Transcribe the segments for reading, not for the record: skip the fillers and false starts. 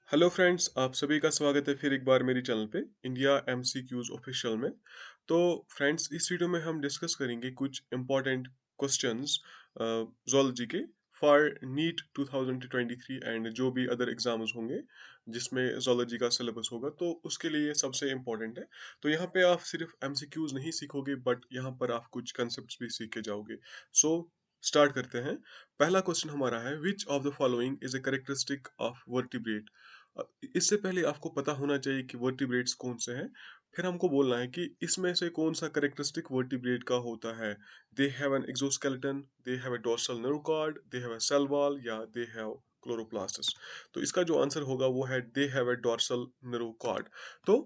Hello friends, आप सभी का स्वागत है फिर एक बार मेरी चैनल पे इंडिया एमसीक्यूज ऑफिशियल में। तो फ्रेंड्स, इस वीडियो में हम डिस्कस करेंगे कुछ इम्पोर्टेंट क्वेश्चंस जोलॉजी के फॉर नीट 2023 एंड जो भी अदर एग्जाम्स होंगे जिसमें जोलॉजी का सिलेबस होगा, तो उसके लिए ये सबसे इम्पोर्टेंट है। तो यहाँ पे आप सिर्फ एमसीक्यूज नहीं सीखोगे, बट यहाँ पर आप कुछ कंसेप्ट भी सीख के जाओगे। सो स्टार्ट करते हैं। पहला क्वेश्चन हमारा है, which of the following is a characteristic of vertebrate. इससे पहले आपको पता होना चाहिए कि वर्टिब्रेट्स कौन से हैं। फिर हमको बोलना है कि इसमें से कौन सा कैरेक्टरिस्टिक वर्टिब्रेट का होता है। They have an exoskeleton, they have a dorsal nerve cord, they have a cell wall, या दे हैव क्लोरोप्लास्ट्स। तो इसका जो आंसर होगा वो है they have a dorsal nerve cord. तो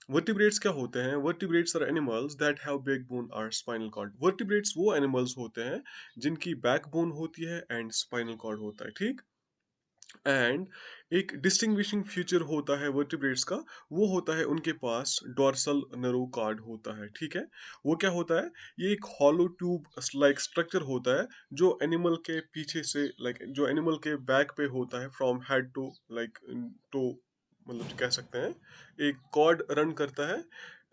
वर्टिब्रेट्स क्या होते हैं? Vertebrates are animals that have backbone और स्पाइनल कॉर्ड। वर्टिब्रेट्स वो एनिमल्स होते हैं जिनकी बैकबोन होती है एंड स्पाइनल कॉर्ड होता है, ठीक। एंड एक डिस्टिंग्विशिंग फीचर होता है वर्टिब्रेट्स का, वो होता है उनके पास डोर्सल नर्व कॉर्ड होता है, ठीक है। वो क्या होता है? ये एक हॉलो ट्यूब लाइक स्ट्रक्चर होता है जो एनिमल के पीछे से, लाइक जो एनिमल के बैक पे होता है, from head to like to, मतलब कह सकते हैं एक कॉर्ड रन करता है।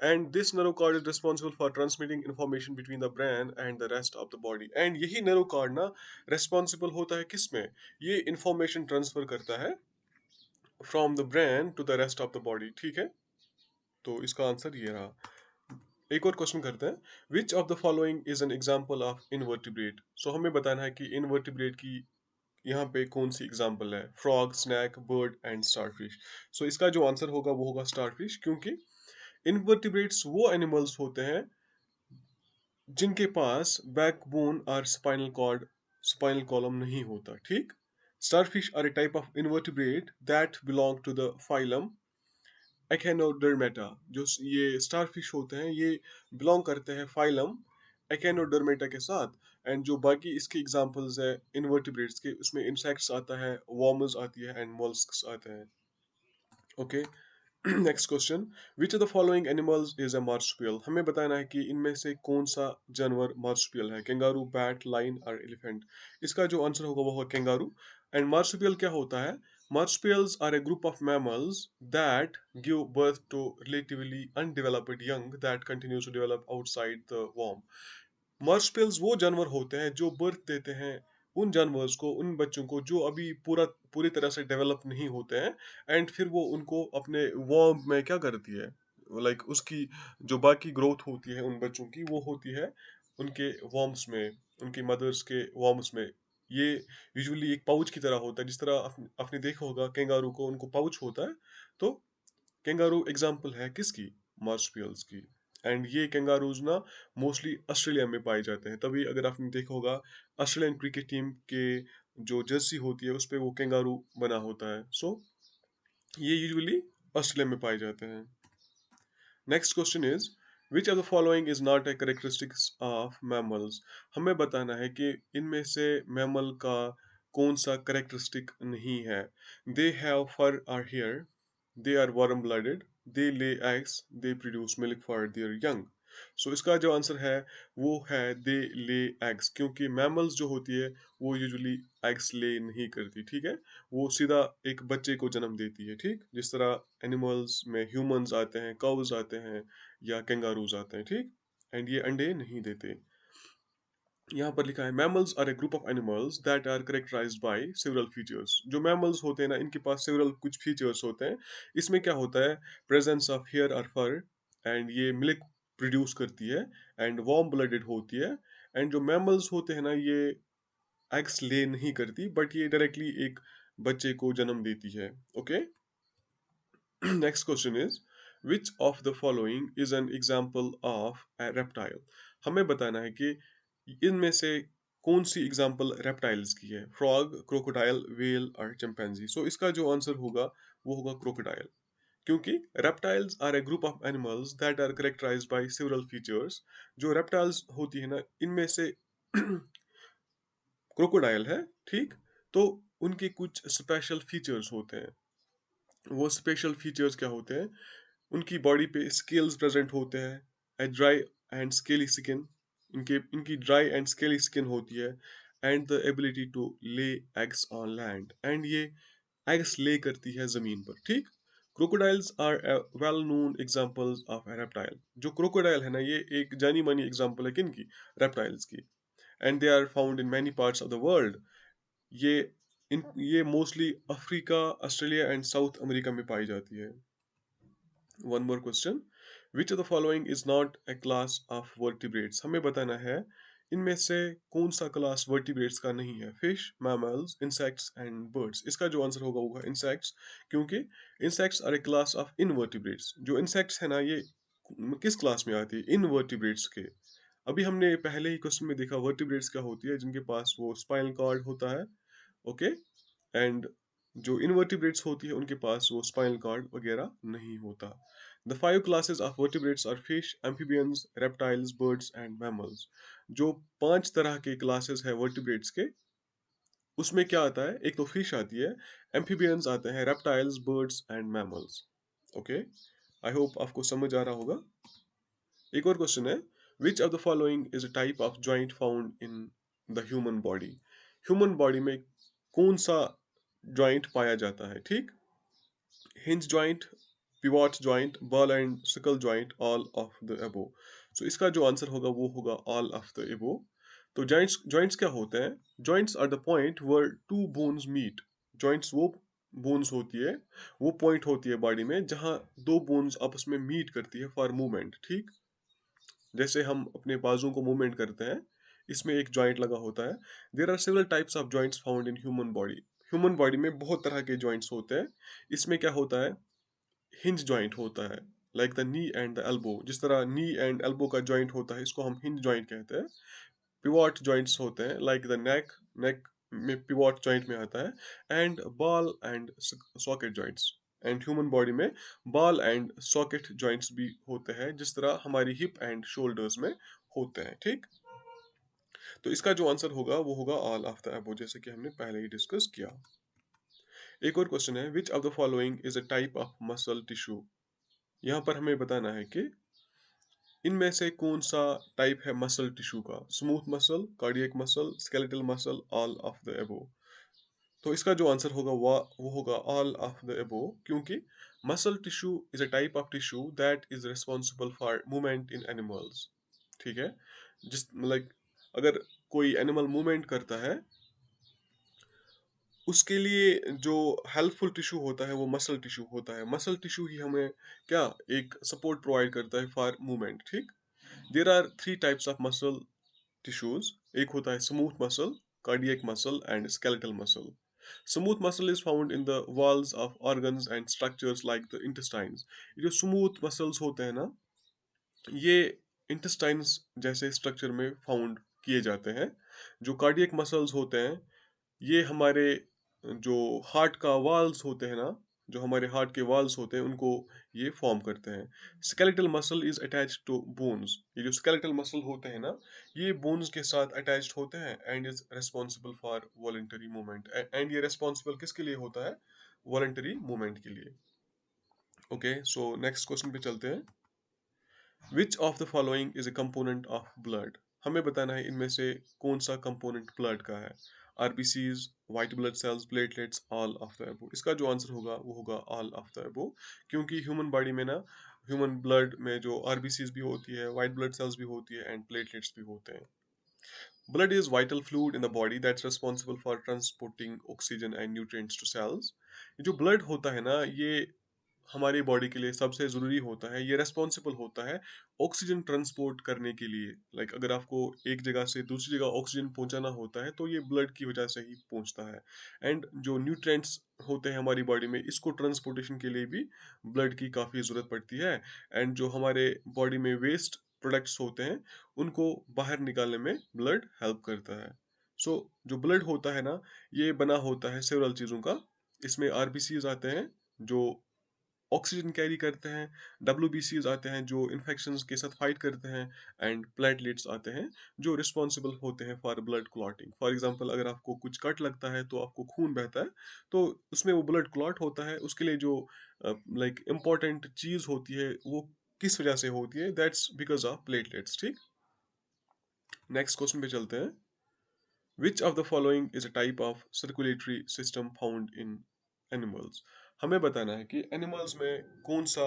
And this nerve cord is responsible for transmitting information between the brain and the rest of the body. And यही नर्व कॉर्ड ना रिस्पॉन्सिबल होता है किसमें? ये इंफॉर्मेशन ट्रांसफर करता है from the brain to the rest of the body, ठीक है। तो इसका आंसर ये रहा। एक और क्वेश्चन करते हैं, which of the following is an example of invertebrate. So हमें बताना है कि इनवर्टिब्रेट की यहाँ पे कौन सी एग्जांपल है। Frog, snake, bird and starfish. So इसका जो आंसर होगा वो होगा स्टारफिश, क्योंकि इनवर्टिब्रेट्स वो एनिमल्स होते हैं जिनके पास बैकबोन और स्पाइनल कॉर्ड, स्पाइनल कॉलम नहीं होता, ठीक। Starfish are a type of invertebrate that belong to the phylum Echinodermata. जो ये स्टारफिश होते हैं ये बिलोंग करते हैं फाइलम एकेनोडर्मेटा के साथ। एंड जो बाकी इसके एग्जांपल्स है इनवर्टिब्रेट्स के, उसमें इंसेक्ट्स आता है, वॉर्म्स आती है एंड मोलस्क्स आते हैं। Okay. Next question, which of the following animals is a marsupial. हमें बताना है कि इनमें से कौन सा जानवर मार्supial है। कैंगारू, बैट, लाइन और एलिफेंट। इसका जो आंसर होगा वो होगा कैंगारू। एंड मार्supial क्या होता है? Marsupials are a group of mammals that give birth to relatively undeveloped young that continues to develop outside the womb। मार्सपियल्स वो जानवर होते हैं जो बर्थ देते हैं उन जानवर्स को, उन बच्चों को जो अभी पूरी तरह से डेवलप नहीं होते हैं। एंड फिर वो उनको अपने वॉर्म में क्या करती है, लाइक उसकी जो बाकी ग्रोथ होती है उन बच्चों की, वो होती है उनके वॉर्म्स में, उनकी मदर्स के वॉर्म्स में। ये यूजुअली एक पाउच की तरह होता है, जिस तरह आपने देखा होगा कैंगारू को, उनको पाउच होता है। तो कैंगारू एग्जाम्पल है किसकी? मार्सपियल्स की। एंड ये कैंगारूज ना मोस्टली ऑस्ट्रेलिया में पाए जाते हैं, तभी अगर आपने देखा होगा ऑस्ट्रेलियन क्रिकेट टीम के जो जर्सी होती है उस पे वो कैंगारू बना होता है। सो ये यूजुअली ऑस्ट्रेलिया में पाए जाते हैं। Next question is, which of the following is not A characteristics of mammals. हमें बताना है कि इनमें से मैमल का कौन सा कैरेक्टरिस्टिक नहीं है। दे हैव फर और hair, they are warm blooded, they lay eggs, they produce milk for their young. So इसका जो आंसर है वो है दे ले एग्स, क्योंकि मैमल्स जो होती है वो यूजुअली एग्स ले नहीं करती, ठीक है। वो सीधा एक बच्चे को जन्म देती है, ठीक। जिस तरह एनिमल्स में ह्यूमंस आते हैं, काउज आते हैं या कैंगारूज आते हैं, ठीक। एंड ये अंडे नहीं देते। यहाँ पर लिखा है, mammals are a group of animals that are characterized by several features. जो मैमल्स होते हैं ना, इनके पास सेवरल कुछ फीचर्स होते हैं। इसमें क्या होता है? प्रेजेंस ऑफ हेयर और फर, एंड ये मिल्क प्रोड्यूस करती है, एंड वार्म ब्लडेड होती है। एंड जो मैमल्स होते हैं ना, ये एग्स ले नहीं करती, बट ये डायरेक्टली एक बच्चे को जन्म देती है। Okay. Next question is, which of the following is an example of a reptile. हमें बताना है कि इनमें से कौन सी एग्जाम्पल रेप्टाइल्स की है। फ्रॉग, क्रोकोडाइल, व्हेल और चिंपैंजी। सो इसका जो आंसर होगा वो होगा क्रोकोडाइल, क्योंकि reptiles are a group of animals that are characterized by several features. जो रेप्टाइल्स होती है ना, इनमें से क्रोकोडाइल है, ठीक। तो उनके कुछ स्पेशल फीचर्स होते हैं। वो स्पेशल फीचर्स क्या होते हैं? उनकी बॉडी पे स्केल्स प्रेजेंट होते हैं, a dry and scaly skin. इनकी ड्राई एंड स्केली स्किन होती है, and the ability to lay eggs on land. And ये एग्स ले करती है जमीन पर, ठीक। Crocodiles are well known examples of a reptile. जो क्रोकोडाइल है ना, ये एक जानी मानी एग्जांपल है किनकी? रेप्टाइल्स की। And they are found in many parts of the world. ये ये mostly Africa, Australia and South America में पाई जाती है। One more question, which of the following is not a class of vertebrates. हमें बताना है इनमें से कौन सा क्लास वर्टिब्रेट्स का नहीं है? Fish, mammals, insects and birds. इसका जो आंसर होगा वो इंसेक्ट्स, क्योंकि insects are a class of invertebrates. जो इंसेक्ट्स है ना, ये किस क्लास में आती है? इनवर्टिब्रेट्स के। अभी हमने पहले ही क्वेश्चन में देखा वर्टिब्रेट्स क्या होती है, जिनके पास वो स्पाइनल कॉर्ड होता है, ओके। एंड जो इनवर्टिब्रेट्स होती है उनके पास वो स्पाइनल कॉर्ड वगैरह नहीं होता। The five classes of vertebrates are fish, amphibians, reptiles, birds and mammals. जो पांच तरह के क्लासेस है वर्टिब्रेट्स के, उसमें क्या आता है? एक तो फिश आती है, एम्फीबियंस आते हैं, reptiles, birds and mammals. Okay, I hope आपको समझ आ रहा होगा। एक और क्वेश्चन है, which of the following is a type of joint found in the human body. Human body में कौन सा जॉइंट पाया जाता है? ठीक, hinge joint, pivot joint, ball and socket joint, all of the above. So इसका जो आंसर होगा वो होगा ऑल ऑफ द अबो। तो जॉइंट्स जॉइंट्स क्या होते हैं? Joints are the point where two bones meet. Joints वो बोन्स होती है, वो पॉइंट होती है बॉडी में जहां दो बोन्स आपस में मीट करती है फॉर मूवमेंट, ठीक। जैसे हम अपने बाजू को मूवमेंट करते हैं, इसमें एक जॉइंट लगा होता है। There are several types of joints found in human body. Human body में बहुत तरह के जॉइंट्स होते हैं। इसमें क्या होता है? हिंज जॉइंट होता है, like the knee and the elbow. जिस तरह नी एंड एल्बो का जॉइंट होता है, इसको हम हिंज जॉइंट कहते हैं। पिवट जॉइंट्स होते हैं, लाइक द नेक, नेक में पिवट जॉइंट में आता है। And ball and socket joints. And human body में बॉल एंड सॉकेट जॉइंट्स भी होते हैं, जिस तरह हमारी हिप एंड शोल्डर्स में होते हैं, ठीक। तो इसका जो आंसर होगा वो होगा ऑल ऑफ द अबव, जैसे कि हमने पहले ही डिस्कस किया। एक और क्वेश्चन है, which of the following is a type of muscle tissue. यहाँ पर हमें बताना है कि इनमें से कौन सा टाइप है मसल टिश्यू का? Smooth muscle, cardiac muscle, skeletal muscle, all of the above. तो इसका जो आंसर होगा वो होगा ऑल ऑफ द अबव, क्योंकि muscle tissue is a type of tissue that is responsible for movement in animals, ठीक है। जिस लाइक अगर कोई एनिमल मूवमेंट करता है, उसके लिए जो हेल्पफुल टिश्यू होता है वो मसल टिश्यू होता है। मसल टिश्यू ही हमें क्या, एक सपोर्ट प्रोवाइड करता है फॉर मूवमेंट, ठीक। There are three types of muscle tissues. एक होता है smooth muscle, cardiac muscle and skeletal muscle. Smooth muscle is found in the walls of organs and structures like the intestines. ये जो smooth muscles होते हैं ना, ये इंटेस्टाइन्स जैसे स्ट्रक्चर में फाउंड किए जाते हैं। जो कार्डियक मसल्स होते हैं, ये हमारे जो हार्ट का वाल्स होते हैं ना, जो हमारे हार्ट के वाल्स होते हैं उनको ये फॉर्म करते हैं। Skeletal muscle is attached to bones. ये जो स्केलेटल मसल होते हैं ना, ये बोन्स के साथ अटैच्ड होते हैं and is responsible for voluntary movement. And ये रिस्पॉन्सिबल किसके लिए होता है? वॉलंटरी मूवमेंट के लिए। ओके, सो नेक्स्ट क्वेश्चन पे चलते हैं। Which of the following is a component of blood. हमें बताना है इनमें से कौन सा कंपोनेंट ब्लड का है? RBCs, white blood cells, platelets, all of the above. इसका जो आंसर होगा वो होगा ऑल ऑफ द अबव, क्योंकि ह्यूमन बॉडी में ना, ह्यूमन ब्लड में जो आरबीसीज भी होती है, व्हाइट ब्लड सेल्स भी होती है एंड प्लेटलेट्स भी होते हैं। Blood is vital fluid in the body that's responsible for transporting oxygen and nutrients to cells. जो ब्लड होता है ना, ये हमारी बॉडी के लिए सबसे ज़रूरी होता है। ये रेस्पॉन्सिबल होता है ऑक्सीजन ट्रांसपोर्ट करने के लिए। अगर आपको एक जगह से दूसरी जगह ऑक्सीजन पहुंचाना होता है, तो ये ब्लड की वजह से ही पहुंचता है। एंड जो न्यूट्रिएंट्स होते हैं हमारी बॉडी में, इसको ट्रांसपोर्टेशन के लिए भी ब्लड की काफ़ी ज़रूरत पड़ती है। एंड जो हमारे बॉडी में वेस्ट प्रोडक्ट्स होते हैं, उनको बाहर निकालने में ब्लड हेल्प करता है। सो जो ब्लड होता है ना, ये बना होता है सेवरल चीज़ों का। इसमें आरबीसीज आते हैं जो ऑक्सीजन कैरी करते हैं, डब्ल्यूबीसीज आते हैं जो इन्फेक्शंस के साथ फाइट करते हैं, एंड प्लेटलेट्स आते हैं जो रिस्पॉन्सिबल होते हैं for blood clotting. For example, अगर आपको कुछ कट लगता है तो आपको खून बहता है, तो उसमें वो ब्लड क्लॉट होता है। उसके लिए जो इम्पोर्टेंट चीज़ होती है वो किस वजह से होती है? दैट्स बिकॉज ऑफ प्लेटलेट्स, ठीक। नेक्स्ट क्वेश्चन पे चलते हैं। Which of the following is a type of circulatory system found in animals. हमें बताना है कि एनिमल्स में कौन सा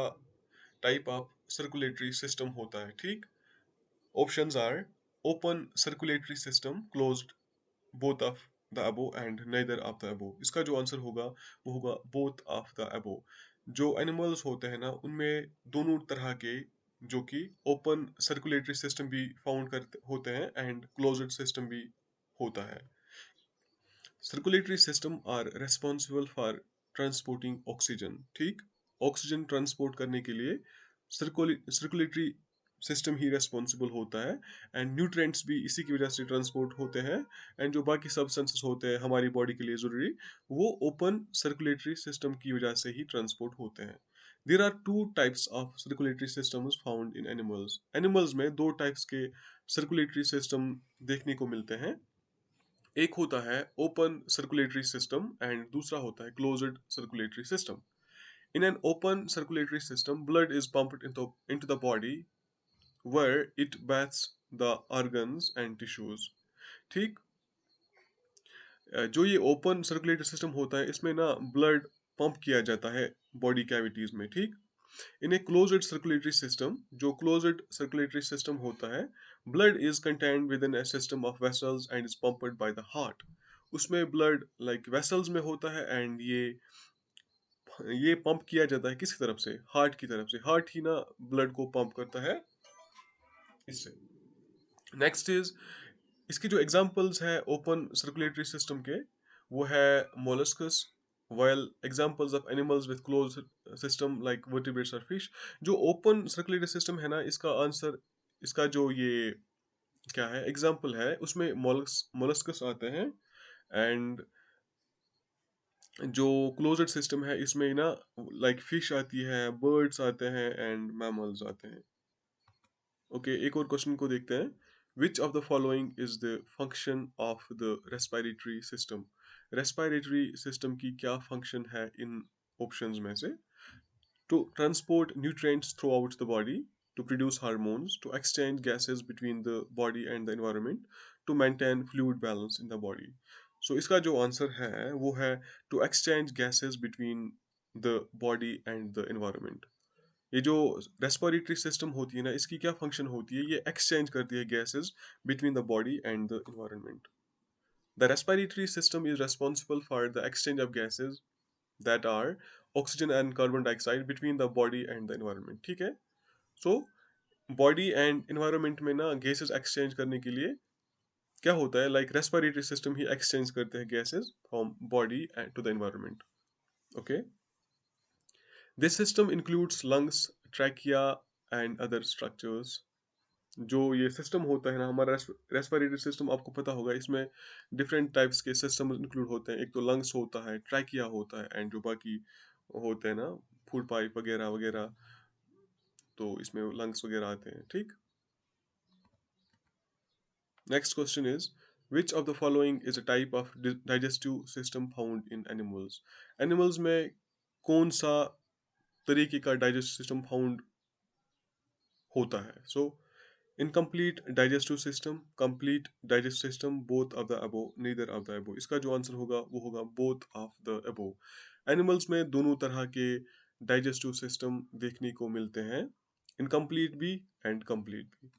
टाइप ऑफ सर्कुलेटरी सिस्टम होता है, ठीक। Options are open circulatory system, closed, both of the above and neither of the above. इसका जो आंसर होगा वो होगा बोथ ऑफ द अबो। जो एनिमल्स होते हैं ना उनमें दोनों तरह के, जो कि ओपन सर्कुलेटरी सिस्टम भी फाउंड करते होते हैं एंड क्लोज्ड सिस्टम भी होता है। Circulatory system are responsible for transporting oxygen, ठीक। ऑक्सीजन ट्रांसपोर्ट करने के लिए सर्कुलेटरी सिस्टम ही रेस्पॉन्सिबल होता है एंड न्यूट्रिएंट्स भी इसी की वजह से ट्रांसपोर्ट होते हैं एंड जो बाकी सब्सटेंसेस होते हैं हमारी बॉडी के लिए ज़रूरी, वो ओपन सर्कुलेटरी सिस्टम की वजह से ही ट्रांसपोर्ट होते हैं। There are two types of circulatory systems found in animals. Animals में दो टाइप्स के सर्कुलेटरी सिस्टम देखने को मिलते हैं। एक होता है ओपन सर्कुलेटरी सिस्टम एंड दूसरा होता है closed circulatory system. In an open circulatory system, blood is pumped into the body where it bathes the organs and tissues, ठीक। जो ये ओपन सर्कुलेटरी सिस्टम होता है इसमें ना ब्लड पंप किया जाता है बॉडी कैविटीज में, ठीक। इन ए क्लोज्ड सर्कुलेटरी सिस्टम, जो क्लोज्ड सर्कुलेटरी सिस्टम होता है, blood is contained with in A system of vessels and is pumped by the heart. उसमें ब्लड लाइक वेसल्स में होता है एंड ये पंप किया जाता है किसकी तरफ से, हार्ट की तरफ से। हार्ट ही ना ब्लड को पंप करता है इससे। नेक्स्ट इज, इसके जो एग्जांपल्स हैं ओपन सर्कुलेटरी सिस्टम के, वो है molluscs, while examples of animals with closed system like vertebrates or fish। जो ओपन सर्कुलेटरी सिस्टम है ना, इसका आंसर, इसका जो ये क्या है एग्जांपल है, उसमें मोलस्कस आते हैं एंड जो क्लोज्ड सिस्टम है इसमें ना लाइक फिश आती है, बर्ड्स आते हैं एंड मैमल्स आते हैं। ओके, एक और क्वेश्चन को देखते हैं। Which of the following is the function of the respiratory system. Respiratory system की क्या फंक्शन है इन ऑप्शंस में से। To transport nutrients throughout the body, to produce hormones, to exchange gases between the body and the environment, to maintain fluid balance in the body। So इसका जो answer है वो है to exchange gases between the body and the environment। ये जो respiratory system होती है ना, इसकी क्या फंक्शन होती है, ये एक्सचेंज करती है gases between the body and the environment. The respiratory system is responsible for the exchange of gases that are oxygen and carbon dioxide between the body and the environment, ठीक है। So body and environment में ना gases exchange करने के लिए क्या होता है, लाइक रेस्पिरेटरी सिस्टम ही एक्सचेंज करते हैं gases from body to the environment. Okay, this system includes lungs, trachea and other structures. जो ये सिस्टम होता है ना हमारा रेस्पिरेटरी सिस्टम, आपको पता होगा इसमें डिफरेंट टाइप्स के सिस्टम इंक्लूड होते हैं। एक तो लंग्स होता है, ट्रैकिया होता है एंड जो बाकी होते हैं ना फूड पाइप वगैरह वगैरह, तो इसमें लंग्स वगैरह आते हैं, ठीक। Next question is which of the following is a type of digestive system found in animals. Animals में कौन सा तरीके का डाइजेस्टिव सिस्टम फाउंड होता है। So incomplete digestive system, complete digestive system, both of the above, neither of the above. इसका जो answer होगा वो होगा both of the above. Animals में दोनों तरह के डाइजेस्टिव सिस्टम देखने को मिलते हैं, इनकम्प्लीट भी एंड कंप्लीट भी।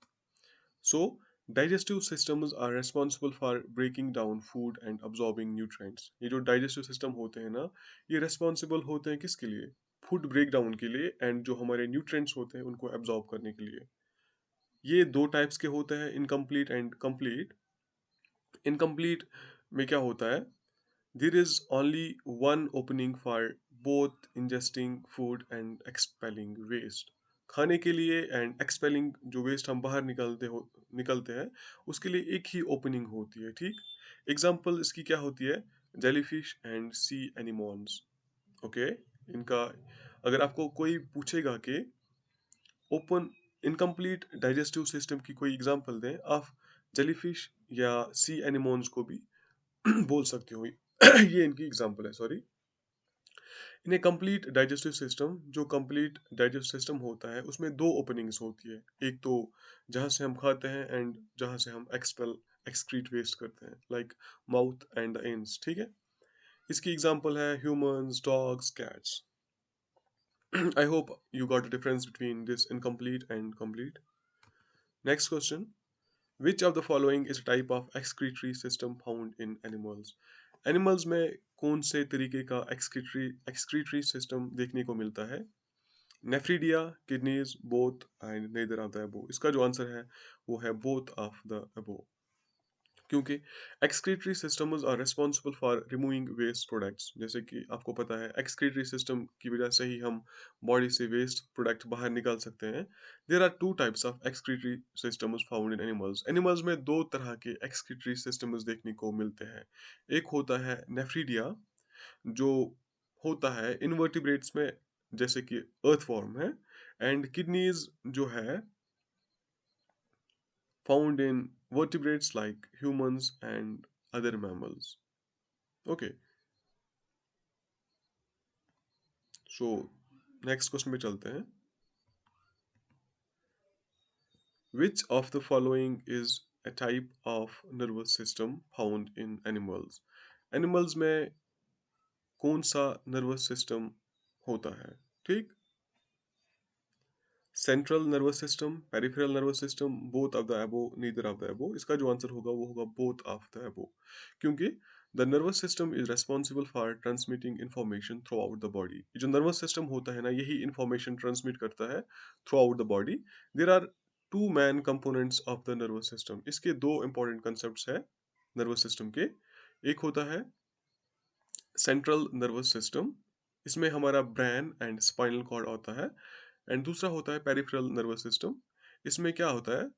So digestive systems are responsible for breaking down food and absorbing nutrients. ये जो डाइजेस्टिव सिस्टम होते हैं ना, ये रेस्पॉन्सिबल होते हैं किसके लिए, फूड ब्रेक डाउन के लिए एंड जो हमारे न्यूट्रिएंट्स होते हैं उनको एब्जॉर्ब करने के लिए। ये दो टाइप्स के होते हैं, इनकम्प्लीट एंड कंप्लीट। इनकम्प्लीट में क्या होता है, there is only one opening for both ingesting food and expelling waste. खाने के लिए एंड एक्सपेलिंग, जो वेस्ट हम बाहर निकलते हैं उसके लिए एक ही ओपनिंग होती है, ठीक। एग्जाम्पल इसकी क्या होती है, jellyfish and sea anemones. Okay, इनका अगर आपको कोई पूछेगा कि ओपन इनकम्प्लीट डाइजेस्टिव सिस्टम की कोई एग्जांपल दें, आप जेलीफिश या सी एनिमोन्स को भी बोल सकते हो। ये इनकी एग्जांपल है, सॉरी। इन ए कंप्लीट डाइजेस्टिव सिस्टम, जो कंप्लीट डाइजेस्टिव सिस्टम होता है उसमें दो ओपनिंग्स होती है, एक तो जहाँ से हम खाते हैं एंड जहाँ से हम एक्सक्रीट वेस्ट करते हैं, like mouth and the ends, ठीक है। इसकी एग्जांपल है humans, dogs, cats. I hope you got the difference between this incomplete and complete. Next question, which of the following is type of excretory system found in animals? Animals में कौन से तरीके का excretory system देखने को मिलता है? Nephridia, kidneys, both and neither of the above. इसका जो आंसर है वो है बोथ ऑफ द अबो, क्योंकि excretory systems are responsible for removing waste products. जैसे कि आपको पता है एक्सक्रीटरी सिस्टम की वजह से ही हम बॉडी से वेस्ट प्रोडक्ट बाहर निकाल सकते हैं। There are two types of excretory systems found in animals. Animals में दो तरह के एक्सक्रीटरी सिस्टम्स देखने को मिलते हैं। एक होता है नेफ्रीडिया, जो होता है इनवर्टिब्रेट्स में, जैसे कि अर्थवॉर्म है। एंड किडनीज जो है found in vertebrates like humans and other mammals. Okay, so next question पे चलते हैं। Which of the following is a type of nervous system found in animals? Animals में कौन सा nervous system होता है? ठीक, central nervous system, peripheral nervous system, both of the above, neither of the above. इसका जो आंसर होगा वो होगा बोथ ऑफ द अबो, क्योंकि the nervous system is responsible for transmitting information throughout the body. जो nervous system होता है ना, यही इन्फॉर्मेशन ट्रांसमिट करता है throughout the body. There are two main components of the nervous system. इसके दो इंपॉर्टेंट कंसेप्ट है नर्वस सिस्टम के। एक होता है सेंट्रल नर्वस सिस्टम, इसमें हमारा ब्रेन एंड स्पाइनल कॉर्ड होता है। एंड दूसरा होता है पेरिफेरल नर्वस सिस्टम। इसमें क्या होता है,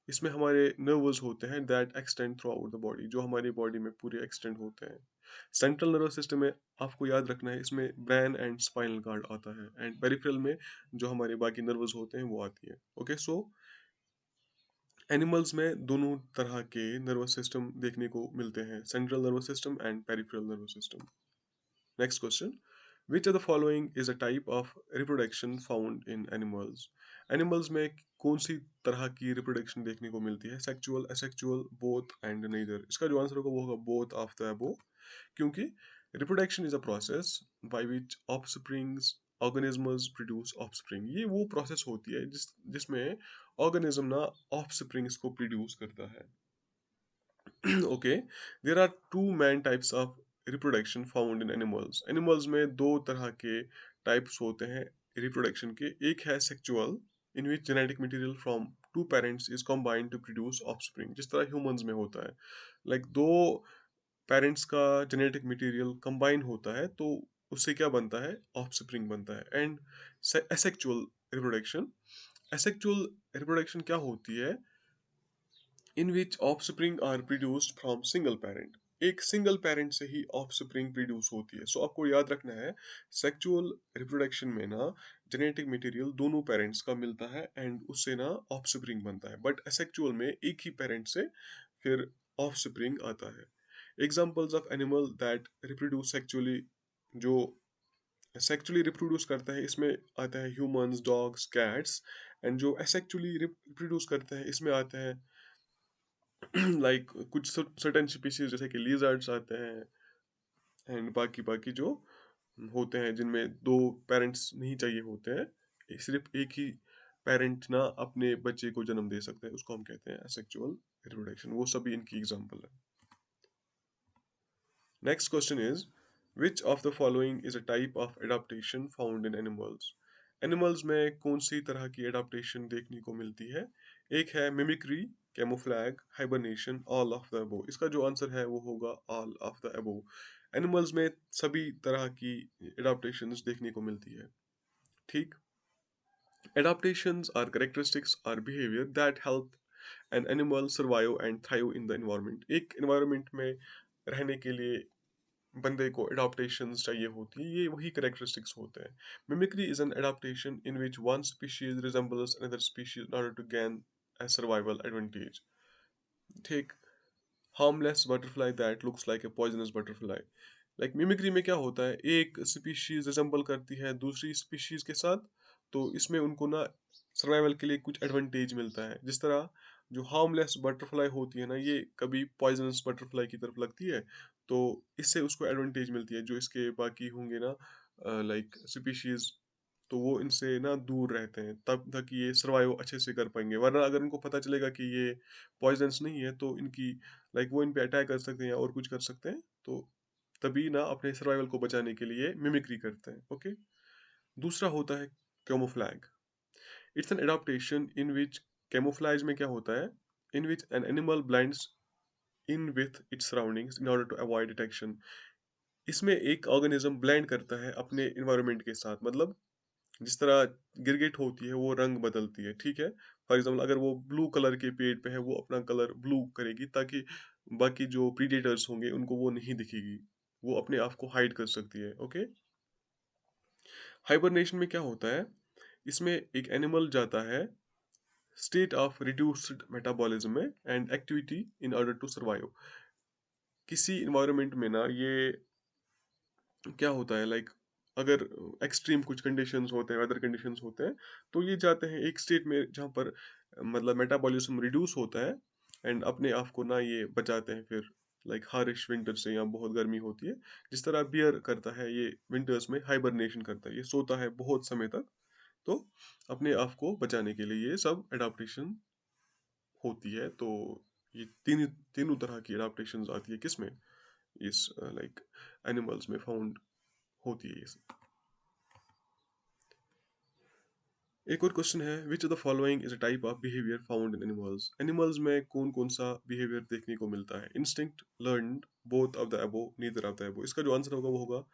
इसमें हमारे नर्व्स होते हैं that extend through out the body, जो हमारी बॉडी में पूरे एक्सटेंड होते हैं। सेंट्रल नर्वस सिस्टम में आपको याद रखना है, इसमें ब्रेन एंड स्पाइनल कॉर्ड आता है। एंड पेरिफेरल में जो हमारे बाकी नर्व्स होते हैं वो आती है। ओके, सो एनिमल्स में दोनों तरह के नर्वस सिस्टम देखने को मिलते हैं, central nervous system and peripheral nervous system. Next question. Which of the following is a type of reproduction found in animals? Animals में कौन सी तरह की reproduction देखने को मिलती है? Sexual, asexual, both and neither. इसका जो आंसर होगा वो होगा both of the above, क्योंकि reproduction is a process by which offsprings organisms produce offspring। ये वो process होती है जिसमें organism ना offsprings को produce करता है। Okay, there are two main types of reproduction found in animals. Animals में दो तरह के types होते हैं reproduction के। एक है sexual, in which genetic material from two parents is combined to produce offspring, जिस तरह humans में होता है। Like दो parents का genetic material combine होता है तो उससे क्या बनता है, offspring बनता है। And asexual reproduction, asexual reproduction क्या होती है, in which offspring are produced from single parent. एक सिंगल पेरेंट से ही ऑफस्प्रिंग प्रोड्यूस होती है। सो आपको याद रखना है, सेक्सुअल रिप्रोडक्शन में ना जेनेटिक मटेरियल दोनों पेरेंट्स का मिलता है एंड उससे ना ऑफस्प्रिंग बनता है। बट असेक्सुअल में एक ही पेरेंट से फिर ऑफस्प्रिंग आता है। Examples of animal that reproduce sexually, जो सेक्सुअली रिप्रोड्यूस करता है, इसमें आता है ह्यूमंस, डॉग्स, कैट्स। एंड जो असेक्सुअली रिप्रोड्यूस करते हैं इसमें आता है लाइक कुछ सर्टेन स्पीशीज जैसे कि लिजर्ड्स आते हैं। एंड बाकी बाकी जो होते हैं जिनमें दो पेरेंट्स नहीं चाहिए होते हैं, सिर्फ एक ही पेरेंट ना अपने बच्चे को जन्म दे सकते हैं, उसको हम कहते हैं असेक्सुअल रिप्रोडक्शन। वो सभी इनकी एग्जांपल है। Next question is, which of the following is a type of adaptation found in animals? Animals में कौन सी तरह की एडाप्टेशन देखने को मिलती है? एक है mimicry, camouflage, hibernation, all of the above. इसका जो आंसर है वो होगा all of the above. Animals में सभी तरह की एडाप्टेशंस देखने को मिलती है। ठीक, adaptations are characteristics or behavior that help an animal survive and thrive in the environment। एक environment में रहने के लिए बंदे को adaptations चाहिए होती है, ये वही characteristics होते हैं। Mimicry is an adaptation in which one species resembles another species in order to gain a survival advantage। Take harmless butterfly that looks like a poisonous butterfly। Like mimicry में क्या होता है, एक स्पीशीज रिजेंबल करती है दूसरी species के साथ, तो इसमें उनको ना सर्वाइवल के लिए कुछ एडवांटेज मिलता है। जिस तरह जो हार्मलेस बटरफ्लाई होती है ना, ये कभी पॉइजनस बटरफ्लाई की तरफ लगती है, तो इससे उसको एडवांटेज मिलती है, जो इसके बाकी होंगे ना लाइक स्पीशीज़, तो वो इनसे ना दूर रहते हैं, तब तक ये सर्वाइव अच्छे से कर पाएँगे। वरना अगर उनको पता चलेगा कि ये पॉइज़नस नहीं है, तो इनकी लाइक वो इन पे अटैक कर सकते हैं या और कुछ कर सकते हैं। तो तभी ना अपने सर्वाइवल को बचाने के लिए मिमिक्री करते हैं, ओके? दूसरा होता है camouflage. It's an adaptation in which camouflage में क्या होता है, in which an animal blends in with its surroundings in order to avoid detection. इसमें एक ऑर्गेनिज्म ब्लेंड करता है अपने एनवायरनमेंट के साथ, मतलब जिस तरह गिरगिट होती है वो रंग बदलती है, ठीक है? फॉर एग्जांपल अगर वो ब्लू कलर के पेड़ पे है, वो अपना कलर ब्लू करेगी ताकि बाकी जो प्रीडेटर्स होंगे उनको वो नहीं दिखेगी, वो अपने आप को हाइड कर सकती है, ओके? हाइबरनेशन में क्या होता है, इसमें एक एनिमल जाता है स्टेट ऑफ रिड्यूस्ड मेटाबॉलिज्म में and activity in order to survive. किसी इन्वायरमेंट में ना ये क्या होता है लाइक, अगर एक्सट्रीम कुछ कंडीशंस होते हैं, वेदर कंडीशंस होते हैं, तो ये जाते हैं एक स्टेट में जहाँ पर मतलब मेटाबॉलिज्म रिड्यूस होता है एंड अपने आप को ना ये बचाते हैं फिर लाइक हारिश विंटर से, या बहुत गर्मी होती है, जिस तरह बियर करता है ये विंटर्स में हाइबरनेशन करता है, ये सोता है बहुत समय तक, तो अपने आप को बचाने के लिए ये सब एडाप्टेशन होती है। तो ये तीनों तरह की एडाप्टेशंस आती है किसमें, इस लाइक एनिमल्स में फाउंड होती है ये सब। एक और क्वेश्चन है, which of the following is a type of behaviour found in animals. Animals में कौन कौन सा बिहेवियर देखने को मिलता है, instinct, learned, both of the above, neither of the above. इसका जो आंसर होगा वो होगा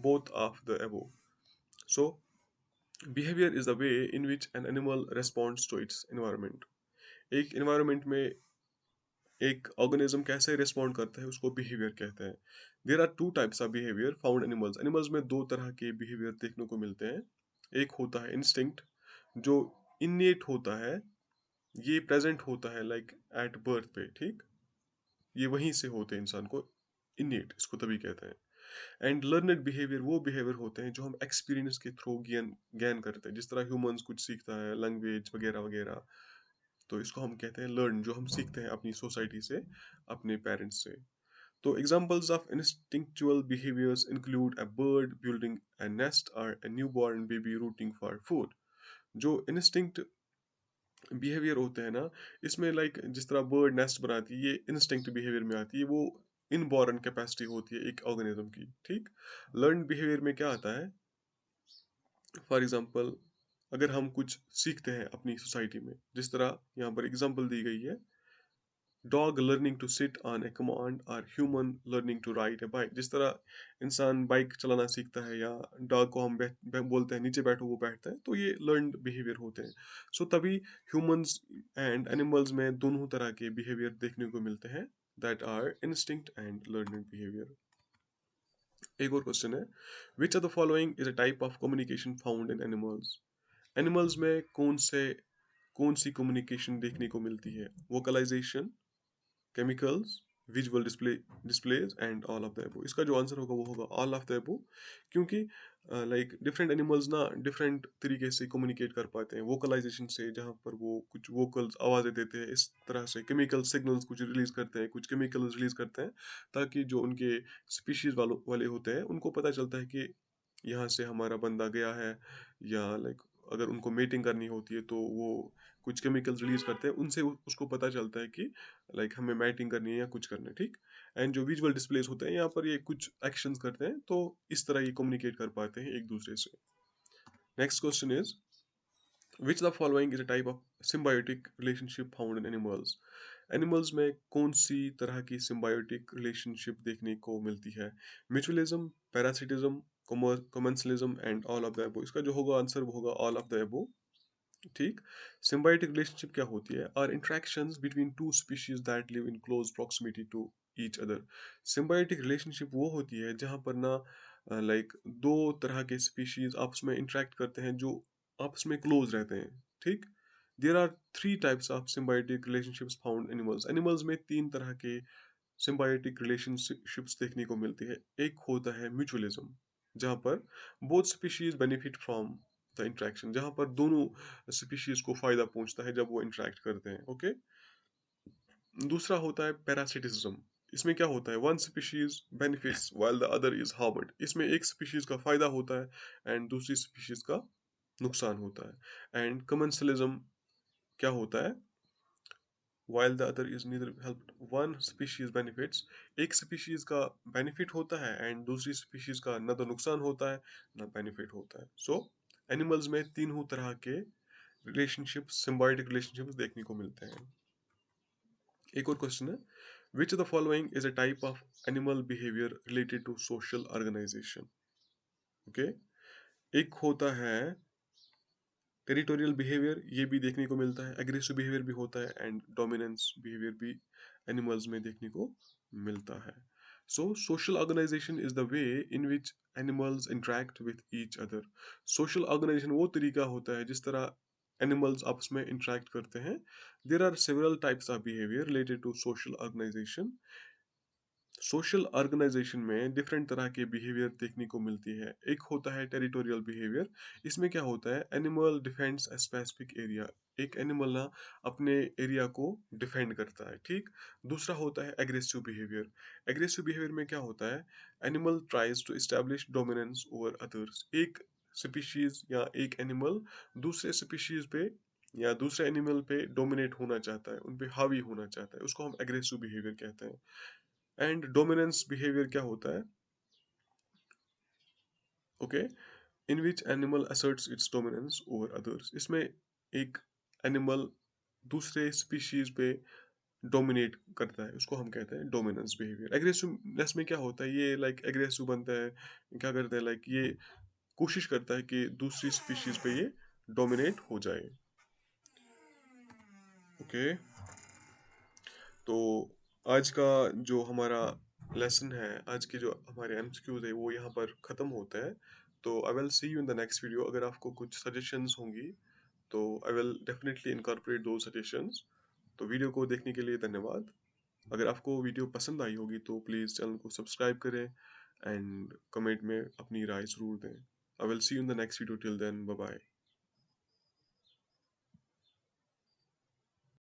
both of the above. So behaviour is the way in which an animal responds to its environment. एक एनवायरनमेंट में एक ऑर्गेनिज्म कैसे रिस्पॉन्ड करता है उसको बिहेवियर कहते हैं। There are two types of behaviour found animals. Animals में दो तरह के बिहेवियर देखने को मिलते हैं। एक होता है इंस्टिंक्ट, जो इन्नेट होता है, ये प्रेजेंट होता है लाइक एट बर्थ पे, ठीक, ये वहीं से होते हैं इंसान को, इन्नेट इसको तभी कहते हैं। एंड लर्नड बिहेवियर वो बिहेवियर होते हैं जो हम एक्सपीरियंस के थ्रू ज्ञान ज्ञान करते हैं, जिस तरह ह्यूमंस कुछ सीखता है, लैंग्वेज वगैरह वगैरह, तो इसको हम कहते हैं लर्न, जो हम सीखते हैं अपनी सोसाइटी से, अपने पेरेंट्स से। तो examples of instinctual behaviours include a bird building a nest और a newborn baby rooting for food. जो इंस्टिंक्ट बिहेवियर होते हैं ना, इसमें लाइक जिस तरह बर्ड नेस्ट बनाती है, ये इंस्टिंक्ट बिहेवियर में आती है, वो इनबॉर्न कैपेसिटी होती है एक ऑर्गेनिज्म की, ठीक। लर्न बिहेवियर में क्या आता है, फॉर एग्जांपल अगर हम कुछ सीखते हैं अपनी सोसाइटी में, जिस तरह यहाँ पर एग्जांपल दी गई है, dog learning to sit on a command और human learning to ride a bike. जिस तरह इंसान बाइक चलाना सीखता है, या डॉग को हम बोलते हैं नीचे बैठो, वो बैठता है, तो ये लर्नड बिहेवियर होते हैं। सो तभी ह्यूमंस एंड एनिमल्स में दोनों तरह के बिहेवियर देखने को मिलते हैं, that are instinct and learned behaviour. एक और क्वेश्चन है, which of the following is a type of communication found in animals. Animals में कौन सी कम्युनिकेशन देखने को मिलती है, vocalisation, chemicals, visual displays and all of the above. इसका जो आंसर होगा वो होगा ऑल ऑफ द अबव, क्योंकि लाइक डिफरेंट एनिमल्स ना डिफरेंट तरीके से कम्युनिकेट कर पाते हैं, वोकलाइजेशन से, जहाँ पर वो कुछ वोकल्स आवाज़ें देते हैं, इस तरह से केमिकल सिग्नल्स कुछ रिलीज करते हैं, कुछ केमिकल्स रिलीज करते हैं, ताकि जो उनके स्पीशीज वाले होते हैं उनको पता चलता है कि यहाँ से हमारा बंदा गया है, या लाइक अगर उनको मीटिंग करनी होती है तो वो कुछ केमिकल्स रिलीज करते हैं, उनसे उसको पता चलता है कि लाइक हमें मैटिंग करनी है या कुछ करना है, ठीक। एंड जो विजुअल डिस्प्लेस होते हैं, यहाँ पर ये कुछ एक्शंस करते हैं, तो इस तरह ये कम्युनिकेट कर पाते हैं एक दूसरे से। Next question is, which the following is a type of symbiotic relationship found in animals. Animals में कौन सी तरह की सिम्बायोटिक रिलेशनशिप देखने को मिलती है, mutualism, parasitism, commensalism and all of the above. इसका जो होगा आंसर वो होगा ऑल ऑफ द अबव, ठीक। सिम्बायोटिक रिलेशनशिप क्या होती है, are interactions between two species that live in close proximity to each other. Symbiotic relationship वो होती है जहाँ पर ना लाइक दो तरह के स्पीशीज आपस में इंटरेक्ट करते हैं, जो आपस में क्लोज रहते हैं, ठीक। There are three types of symbiotic relationships found animals. Animals में तीन तरह के सिम्बायोटिक रिलेशनशिप्स देखने को मिलती है। एक होता है म्यूचुअलिज्म, जहाँ पर both species benefit from the interaction, जहाँ पर दोनों स्पीशीज को फायदा पहुंचता है जब वो इंटरेक्ट करते हैं, ओके। दूसरा होता है पैरासिटिज्म। इसमें क्या होता है, one species benefits while the other is harmed, इसमें एक स्पीशीज का फायदा होता है एंड दूसरी स्पीशीज का नुकसान होता है। एंड कमेंसलिज्म क्या होता है, while the other is neither helped, one species benefits, एक स्पीशीज का बेनिफिट होता है एंड दूसरी स्पीशीज का न तो नुकसान होता है न बेनिफिट होता है। सो एनिमल्स में तीनों तरह के रिलेशनशिप, सिम्बायोटिक रिलेशनशिप देखने को मिलते हैं। एक और क्वेश्चन है, which of the following is a type of animal behaviour related to social organisation. Okay, एक होता है टेरिटोरियल बिहेवियर, ये भी देखने को मिलता है, एग्रेसिव बिहेवियर भी होता है एंड डोमिनेंस बिहेवियर भी एनिमल्स में देखने को मिलता है। So social organisation is the way in which animals interact with each other. Social organisation वो तरीका होता है जिस तरह एनिमल्स आपस में इंटरेक्ट करते हैं। There are several types of behaviour related to social organisation. Social organisation में डिफरेंट तरह के बिहेवियर देखने को मिलती है। एक होता है टेरिटोरियल बिहेवियर, इसमें क्या होता है, animal defends a specific area, एक एनिमल ना अपने एरिया को डिफेंड करता है, ठीक। दूसरा होता है एग्रेसिव बिहेवियर। एग्रेसिव बिहेवियर में क्या होता है, animal tries to establish dominance over others, एक स्पीशीज या एक एनिमल दूसरे स्पीशीज पे या दूसरे एनिमल पे डोमिनेट होना चाहता है, उन पे हावी होना चाहता है, उसको हम एग्रेसिव बिहेवियर कहते हैं। एंड डोमिनेंस बिहेवियर क्या होता है, okay, in which animal assets it's dominance over others, इसमें एक एनिमल दूसरे स्पीशीज पे डोमिनेट करता है, उसको हम कहते हैं डोमिनेंस बिहेवियर। एग्रेसिवनेस में क्या होता है, ये लाइक एग्रेसिव बनता है, क्या करता है, लाइक ये कोशिश करता है कि दूसरी स्पीशीज पे ये डोमिनेट हो जाए। ओके, तो आज का जो हमारा लेसन है, आज के जो हमारे एमसीक्यूज है वो यहाँ पर ख़त्म होता है। तो आई will see you in the next video. अगर आपको कुछ सजेशंस होंगी तो आई विल डेफिनेटली इनकॉर्पोरेट दो सजेशंस। तो वीडियो को देखने के लिए धन्यवाद। अगर आपको वीडियो पसंद आई होगी तो प्लीज़ चैनल को सब्सक्राइब करें एंड कमेंट में अपनी राय ज़रूर दें। I will see you in the next video, till then bye bye.